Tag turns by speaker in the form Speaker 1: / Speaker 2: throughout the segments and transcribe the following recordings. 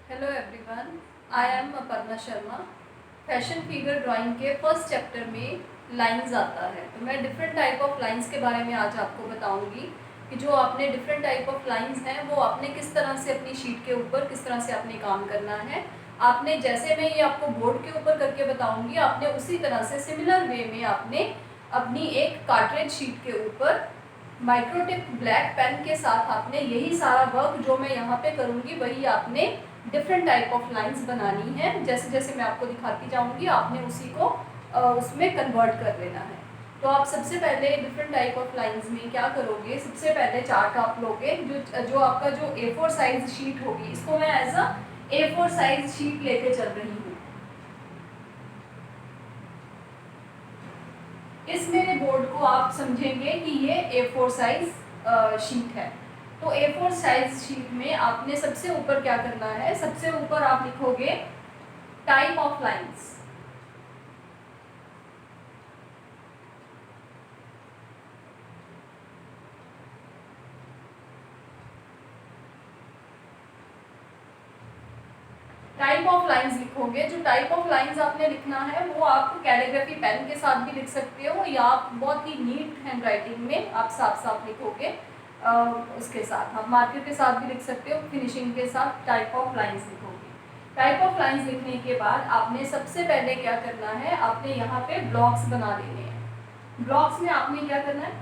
Speaker 1: Hello everyone, I am Aparna Sharma. Fashion figure drawing के first chapter में lines आता है, तो मैं डिफरेंट टाइप ऑफ लाइंस के बारे में आज आपको बताऊंगी कि जो आपने डिफरेंट टाइप ऑफ लाइंस हैं वो आपने किस तरह से अपनी शीट के ऊपर किस तरह से आपने काम करना है। आपने जैसे मैं ये आपको बोर्ड के ऊपर करके बताऊंगी, आपने उसी तरह से सिमिलर वे में आपने अपनी एक कार्ट्रेज शीट के ऊपर माइक्रोटिप ब्लैक पेन के साथ आपने यही सारा वर्क जो मैं यहाँ पे करूँगी वही आपने डिफरेंट टाइप ऑफ लाइंस बनानी है। जैसे जैसे मैं आपको दिखाती जाऊँगी आपने उसी को उसमें कन्वर्ट कर लेना है। तो आप सबसे पहले डिफरेंट टाइप ऑफ लाइंस में क्या करोगे, सबसे पहले चार्ट आप लोगे जो जो आपका जो A4 साइज शीट होगी, इसको मैं as a A4 size sheet लेके चल रही हूँ। इस मेरे बोर्ड को आप समझेंगे कि ये A4 साइज शीट है। तो A4 साइज शीट में आपने सबसे ऊपर क्या करना है, सबसे ऊपर आप लिखोगे type of lines. Type of lines लिखोगे। जो टाइप ऑफ लाइंस आपने लिखना है वो आप कैलीग्राफी पेन के साथ भी लिख सकते हो, या आप बहुत ही नीट हैंड राइटिंग में आप साफ साफ लिखोगे। उसके साथ आप मार्कर के साथ भी लिख सकते हो, फिनिशिंग के साथ टाइप ऑफ लाइंस लिखोगे। टाइप ऑफ लाइंस लिखने के बाद आपने सबसे पहले क्या करना है, आपने यहाँ पे ब्लॉक्स बना लेने हैं। ब्लॉक्स में आपने क्या करना है,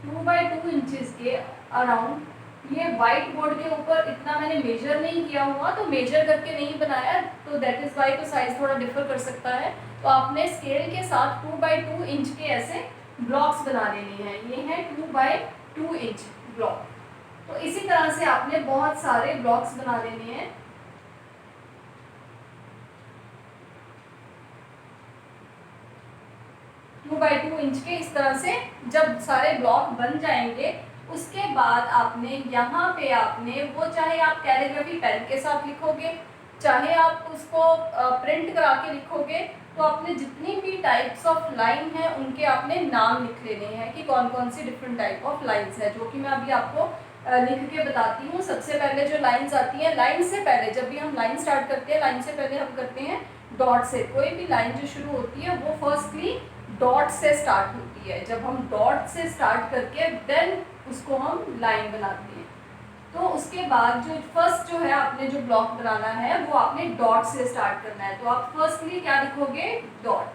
Speaker 1: 2x2 इंचेस के अराउंड, ये वाइट बोर्ड के ऊपर इतना मैंने मेजर नहीं किया हुआ, तो मेजर करके नहीं बनाया, तो दैट इज वाई तो साइज थोड़ा डिफर कर सकता है। तो आपने स्केल के साथ 2x2 इंच के ऐसे ब्लॉक्स बना लेने हैं। ये है 2x2 इंच ब्लॉक। तो इसी तरह से आपने बहुत सारे ब्लॉक्स बना लेने हैं। 2x2 इंच के इस तरह से जब सारे ब्लॉक बन जाएंगे, उसके बाद आपने यहाँ पे आपने वो, चाहे आप कैलीग्राफी पेन के साथ लिखोगे, चाहे आप उसको प्रिंट करा के लिखोगे, तो आपने जितनी भी टाइप्स ऑफ लाइन है उनके आपने नाम लिख लेने हैं कि कौन कौन सी डिफरेंट टाइप ऑफ लाइंस है, जो कि मैं अभी आपको लिख के बताती हूँ। सबसे पहले जो लाइंस आती हैं, लाइन से पहले जब भी हम लाइन स्टार्ट करते हैं, लाइन से पहले हम करते हैं डॉट से। कोई भी लाइन जो शुरू होती है वो फर्स्टली डॉट से स्टार्ट होती है। जब हम डॉट से स्टार्ट करके देन उसको हम लाइन बनाते हैं। तो उसके बाद जो फर्स्ट जो है आपने जो ब्लॉक बनाना है वो आपने डॉट से स्टार्ट करना है। तो आप फर्स्टली क्या लिखोगे, डॉट।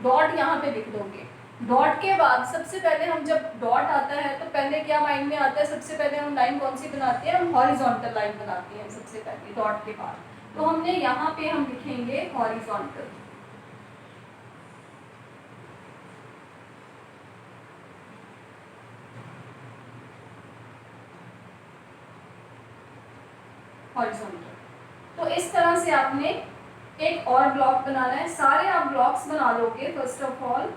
Speaker 1: डॉट यहाँ पे लिख दोगे। डॉट के बाद सबसे पहले हम जब डॉट आता है तो पहले क्या माइंड में आता है, सबसे पहले हम लाइन कौन सी बनाते हैं, हम हॉरिजॉन्टल लाइन बनाते हैं सबसे पहले डॉट के बाद। तो हमने यहाँ पे हम लिखेंगे हॉरिजॉन्टल। हॉरिजॉन्टल। तो इस तरह से आपने एक और ब्लॉक बनाना है। सारे आप ब्लॉक्स बना लोगे फर्स्ट ऑफ ऑल।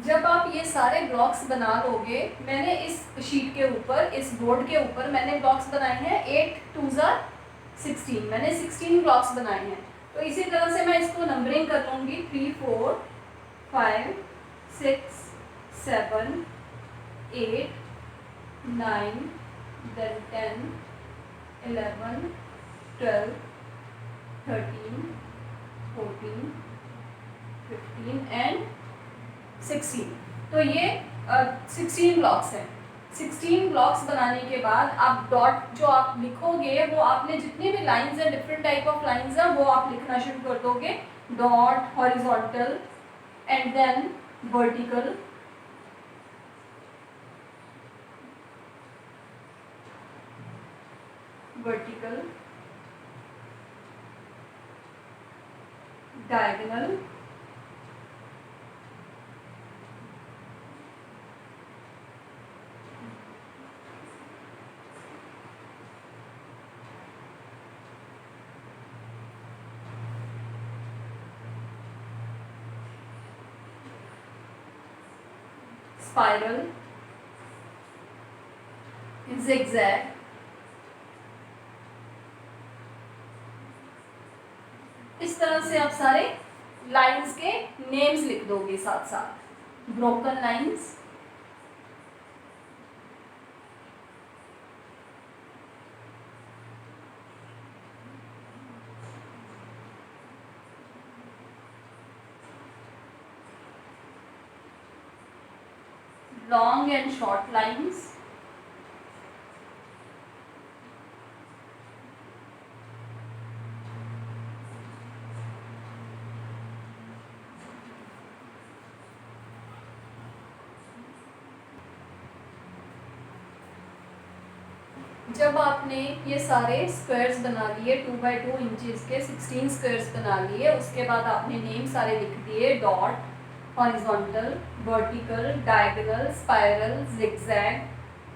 Speaker 1: जब आप ये सारे ब्लॉक्स बना लोगे, मैंने इस शीट के ऊपर, इस बोर्ड के ऊपर मैंने ब्लॉक्स बनाए हैं 8 2 16, मैंने 16 ब्लॉक्स बनाए हैं। तो इसी तरह से मैं इसको नंबरिंग कर लूँगी, 3 4 5 6 7 8 9 then 10 11 12 13 14 15 एंड 16। तो ये 16 ब्लॉक्स हैं। 16 ब्लॉक्स बनाने के बाद आप डॉट जो आप लिखोगे वो आपने जितनी भी लाइंस हैं, डिफरेंट टाइप ऑफ लाइंस हैं, वो आप लिखना शुरू कर दोगे। Dot, horizontal and then vertical, vertical, diagonal, spiral, zigzag इस तरह से आप सारे लाइंस के नेम्स लिख दोगे साथ साथ। Broken lines, long and short lines, जब आपने ये सारे स्क्वायर्स बना लिए 2 बाई 2 इंचेस के 16 स्क्वायर्स बना लिए, उसके बाद आपने नेम सारे लिख दिए, dot, horizontal, vertical, diagonal, spiral, zigzag,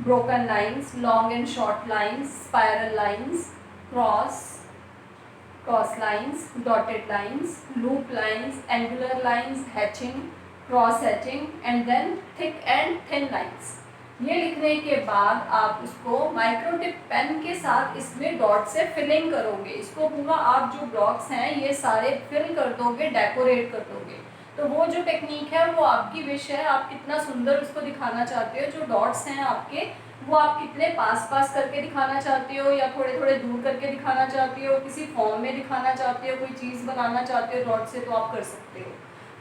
Speaker 1: broken lines, long and short lines, spiral lines, cross lines, dotted lines, loop lines, angular lines, hatching, cross hatching and then thick and thin lines. ये लिखने के बाद आप इसको माइक्रोटिप pen के साथ इसमें dot से फिलिंग करोगे। इसको पूरा आप जो ब्लॉक्स हैं ये सारे फिल कर दोगे, डेकोरेट कर दोगे। तो वो जो टेक्निक है वो आपकी विश है, आप कितना सुंदर उसको दिखाना चाहते हो। जो डॉट्स हैं आपके वो आप कितने पास पास करके दिखाना चाहते हो या थोड़े थोड़े दूर करके दिखाना चाहते हो, किसी फॉर्म में दिखाना चाहते हो, कोई चीज़ बनाना चाहते हो डॉट से, तो आप कर सकते हो।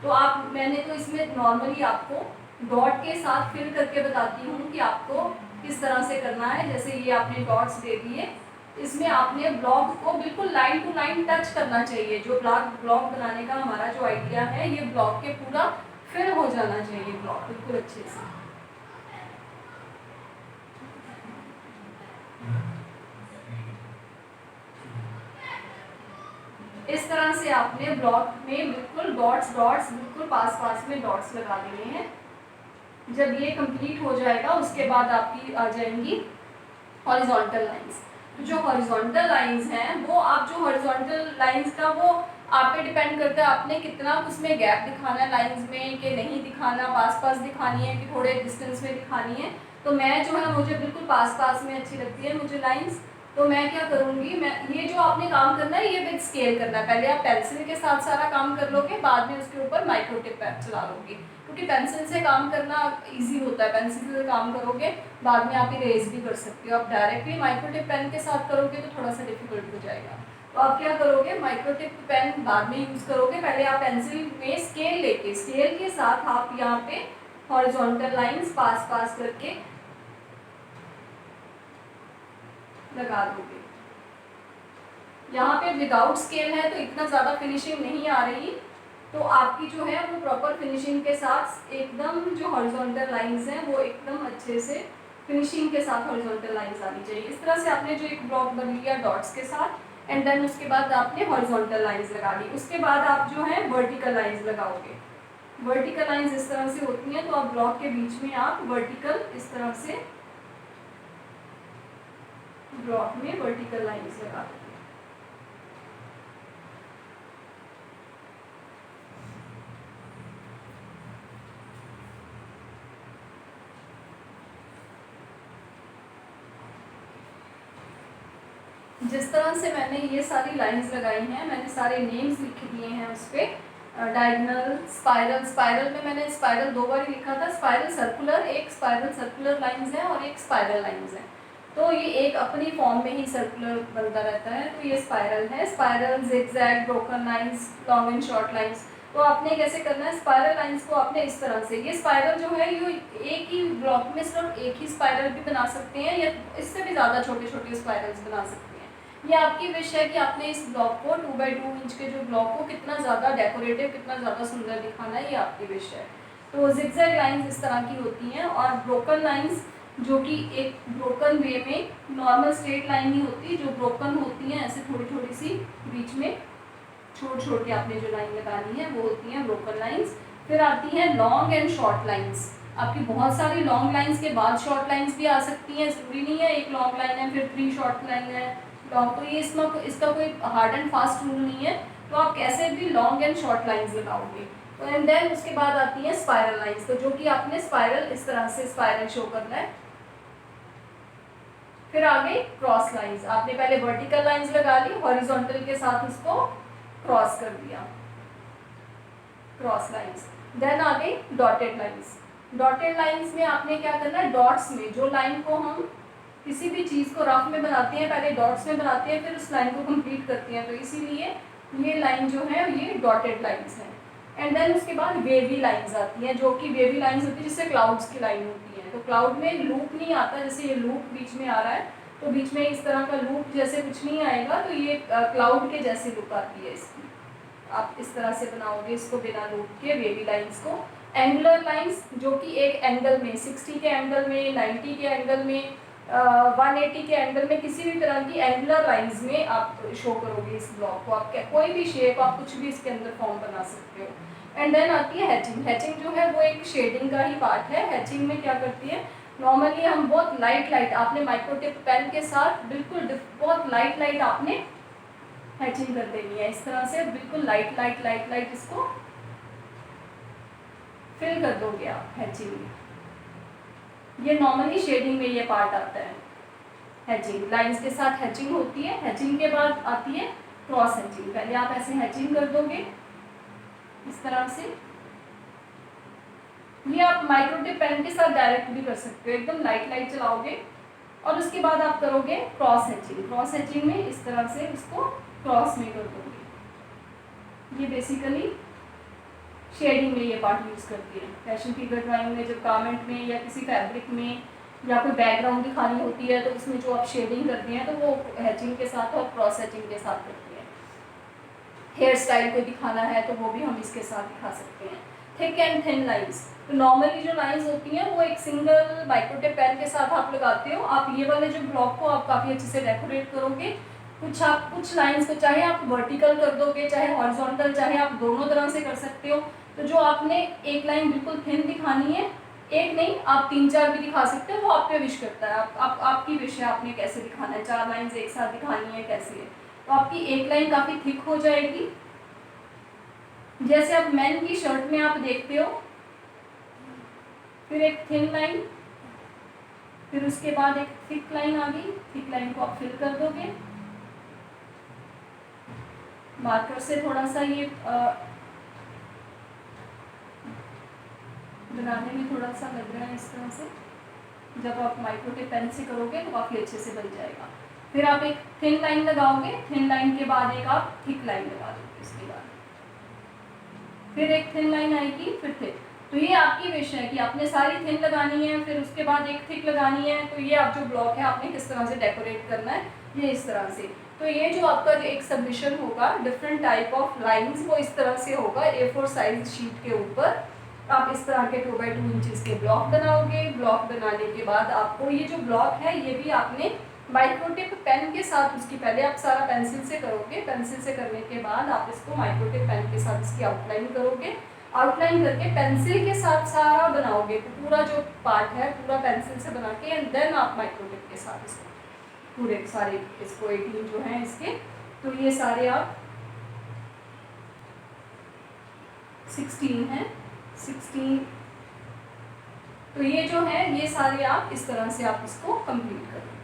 Speaker 1: तो आप मैंने तो इसमें नॉर्मली आपको डॉट के साथ फिल करके बताती हूँ कि आपको किस तरह से करना है। जैसे ये आपने डॉट्स दे दिए, इसमें आपने ब्लॉक को बिल्कुल लाइन टू लाइन टच करना चाहिए। जो ब्लॉक बनाने का हमारा जो आइडिया है, ये ब्लॉक के पूरा फिल हो जाना चाहिए, ब्लॉक बिल्कुल अच्छे से। इस तरह से आपने ब्लॉक में बिल्कुल डॉट्स बिल्कुल पास पास में डॉट्स लगा देने हैं। जब ये कंप्लीट हो जाएगा उसके बाद आपकी आ जाएंगी हॉरिजॉन्टल लाइंस। तो जो हॉरिजॉन्टल लाइंस हैं वो आप जो हॉरिजॉन्टल लाइंस का वो आप पे डिपेंड करता है आपने कितना उसमें गैप दिखाना है लाइंस में कि नहीं दिखाना, पास पास दिखानी है कि थोड़े डिस्टेंस में दिखानी है। तो मैं जो है मुझे बिल्कुल पास पास में अच्छी लगती है मुझे लाइंस। तो मैं क्या करूँगी, मैं ये जो आपने काम करना है ये विद स्केल करना है। पहले आप पेंसिल के साथ सारा काम कर लोगे, बाद में उसके ऊपर माइक्रोटिप पेन चला लोगे, क्योंकि पेंसिल से काम करना इजी होता है। पेंसिल से काम करोगे बाद में आप इरेज भी कर सकते हो। आप डायरेक्टली माइक्रोटिप पेन के साथ करोगे तो थोड़ा सा डिफिकल्ट हो जाएगा। तो आप क्या करोगे, माइक्रोटिप पेन बाद में यूज़ करोगे। पहले आप पेंसिल में स्केल लेके स्केल के साथ आप यहाँ पे हॉरिजॉन्टल लाइंस पास पास करके लगा दोगे। यहाँ पे विदाउट स्केल है तो इतना ज़्यादा फिनिशिंग नहीं आ रही, तो आपकी जो है वो प्रॉपर फिनिशिंग के साथ एकदम जो हॉरिजॉन्टल लाइंस हैं वो एकदम अच्छे से फिनिशिंग के साथ हॉरिजॉन्टल लाइंस आनी चाहिए। इस तरह से आपने जो एक ब्लॉक बन लिया डॉट्स के साथ एंड देन उसके बाद आपने हॉरिजॉन्टल लाइंस लगा ली। उसके बाद आप जो है वर्टिकल लाइंस लगाओगे। वर्टिकल लाइंस इस तरह से होती हैं, तो आप ब्लॉक के बीच में आप वर्टिकल इस तरह से ब्लॉक में वर्टिकल लाइंस लगा दो। जिस तरह से मैंने ये सारी लाइंस लगाई हैं, मैंने सारे नेम्स लिख दिए हैं उस पर। डायगोनल, स्पाइरल, स्पाइरल में मैंने स्पाइरल 2 बार लिखा था। स्पाइरल सर्कुलर, एक स्पाइरल सर्कुलर लाइंस है और एक स्पाइरल लाइंस है। तो ये एक अपनी फॉर्म में ही सर्कुलर बनता रहता है, तो ये स्पाइरल है। Spiral, zigzag, broken lines, long and short lines. तो आपने कैसे करना है, स्पाइरल लाइंस को आपने इस तरह से, ये स्पाइरल जो है ये एक ही ब्लॉक में सिर्फ एक ही स्पाइरल भी बना सकते हैं या इससे भी ज़्यादा छोटे छोटे स्पाइरल्स बना सकते हैं। ये आपकी विश है कि आपने इस ब्लॉक को 2 बाई 2 इंच के जो ब्लॉक को कितना ज़्यादा डेकोरेटिव, कितना ज़्यादा सुंदर दिखाना है, ये आपकी विश है। तो जिगजैग लाइंस इस तरह की होती हैं और ब्रोकन लाइंस जो कि एक ब्रोकन वे में नॉर्मल स्ट्रेट लाइन नहीं होती, जो ब्रोकन होती हैं ऐसे थोड़ी थोड़ी सी बीच में छोड़ के आपने जो लाइन लगानी है वो होती हैं ब्रोकन लाइंस। फिर आती हैं लॉन्ग एंड शॉर्ट लाइंस। आपकी बहुत सारी लॉन्ग लाइंस के बाद शॉर्ट लाइंस भी आ सकती हैं, ज़रूरी नहीं है एक लॉन्ग लाइन है फिर 3 शॉर्ट लाइन है लॉन्ग। तो ये इसका कोई हार्ड एंड फास्ट रूल नहीं है, तो आप कैसे भी लॉन्ग एंड शॉर्ट लाइंस लगाओगे। तो एंड देन उसके बाद आती है स्पाइरल लाइंस, तो जो कि आपने स्पाइरल इस तरह से स्पाइरल शो करना है। फिर आगे क्रॉस लाइंस, आपने पहले वर्टिकल लाइंस लगा ली, हॉरिजॉन्टल के साथ उसको क्रॉस कर दिया, क्रॉस लाइंस। देन आ गई डॉटेड लाइंस। डॉटेड लाइंस में आपने क्या करना है, डॉट्स में जो लाइन को हम किसी भी चीज़ को रफ में बनाते हैं पहले डॉट्स में बनाते हैं, फिर उस लाइन को कंप्लीट करते हैं, तो इसीलिए ये लाइन जो है ये डॉटेड लाइंस है। एंड देन उसके बाद वेवी लाइंस आती हैं, जो कि वेवी लाइंस होती है जिससे क्लाउड्स की लाइन होती है। तो क्लाउड में लूप नहीं आता, जैसे ये लूप बीच में आ रहा है तो बीच में इस तरह का लूप जैसे कुछ नहीं आएगा, तो ये क्लाउड के जैसे लुक आती है इसकी। आप इस तरह से बनाओगे इसको बिना लूप के वेवी लाइंस को। एंगुलर लाइंस जो कि एक एंगल में 60 के एंगल में, 90 के एंगल में, 180 के एंगल में, किसी भी तरह की एंगुलर लाइंस में आप शो करोगे इस ब्लॉक को। आप कोई भी शेप, आप कुछ भी इसके अंदर फॉर्म बना सकते हो। एंड देन आती है हैचिंग। हैचिंग जो है वो एक शेडिंग का ही पार्ट है। हैचिंग में क्या करती है, नॉर्मली हम बहुत लाइट आपने माइक्रोटिप पेन के साथ बिल्कुल बहुत लाइट आपने हैचिंग कर देनी है। इस तरह से बिल्कुल लाइट इसको फिल कर दोगे आप हैचिंग में। ये नॉर्मली शेडिंग में ये पार्ट आता है, हैचिंग लाइंस के साथ हैचिंग होती है। हैचिंग के बाद आती है क्रॉस हैचिंग। पहले आप ऐसे हैचिंग कर दोगे इस तरह से। ये आप माइक्रोटिप पेन के साथ डायरेक्ट भी कर सकते हो, एकदम लाइट चलाओगे और उसके बाद आप करोगे क्रॉस हैचिंग। क्रॉस हैचिंग में इस तरह से इसको क्रॉस में कर दोगे। ये बेसिकली शेडिंग में ये पार्ट यूज़ करती है। फैशन फिगर ड्राइंग में जब गारमेंट में या किसी फैब्रिक में या कोई बैकग्राउंड दिखानी होती है तो उसमें जो आप शेडिंग करते हैं तो वो हैचिंग के साथ और क्रॉस हैचिंग के साथ करती है। हेयर स्टाइल को दिखाना है तो वो भी हम इसके साथ दिखा सकते हैं। थिक एंड थिन लाइंस, तो नॉर्मली जो लाइंस होती हैं वो एक सिंगल माइक्रोटिप पेन के साथ आप लगाते हो। आप ये वाले जो ब्लॉक को आप काफ़ी अच्छे से डेकोरेट करोगे। कुछ लाइंस को चाहे आप वर्टिकल कर दोगे, चाहे हॉरिजॉन्टल, चाहे आप दोनों तरह से कर सकते हो। तो जो आपने एक लाइन बिल्कुल थिन दिखानी है, एक नहीं आप 3-4 भी दिखा सकते हो, वो आप पे विश करता है। आपकी विश है आपने कैसे दिखाना है। 4 लाइंस एक साथ दिखानी है कैसे है, तो आपकी एक लाइन काफ़ी थिक हो जाएगी। जैसे आप मैन की शर्ट में आप देखते हो, फिर एक थिन लाइन, फिर उसके बाद एक थिक लाइन आ गई। थिक लाइन को आप फिल कर दोगे मार्कर से। थोड़ा सा ये बनाने में थोड़ा सा लग रहा है इस तरह से, जब आप माइक्रोटिप पेन से करोगे तो काफ़ी अच्छे से बन जाएगा। फिर आप एक थिन लाइन लगाओगे, थिन लाइन के बाद एक आप थिक लाइन लगा दोगे, इसके बाद फिर एक थिन लाइन आएगी, फिर थिक। तो ये आपकी विश है कि आपने सारी थिन लगानी है, फिर उसके बाद एक थिक लगानी है। तो ये आप जो ब्लॉक है आपने किस तरह से डेकोरेट करना है, ये इस तरह से। तो ये जो आपका जो एक सबमिशन होगा डिफरेंट टाइप ऑफ लाइंस, वो इस तरह से होगा A4 साइज शीट के ऊपर। आप इस तरह के 2x2 इंचेस के ब्लॉक बनाओगे। ब्लॉक बनाने के बाद आपको ये जो ब्लॉक है ये भी आपने माइक्रोटिप पेन के साथ, उसकी पहले आप सारा पेंसिल से करोगे। पेंसिल से करने के बाद आप इसको माइक्रोटिप पेन के साथ इसकी आउटलाइन करोगे। आउटलाइन करके पेंसिल के साथ सारा बनाओगे, तो पूरा जो पार्ट है पूरा पेंसिल से बना के एंड देन आप माइक्रोटिप के साथ इसको पूरे सारे इसको 18 जो हैं इसके, तो ये सारे आप 16 हैं, 16। तो ये जो है ये सारे आप इस तरह से आप इसको कंप्लीट करोगे।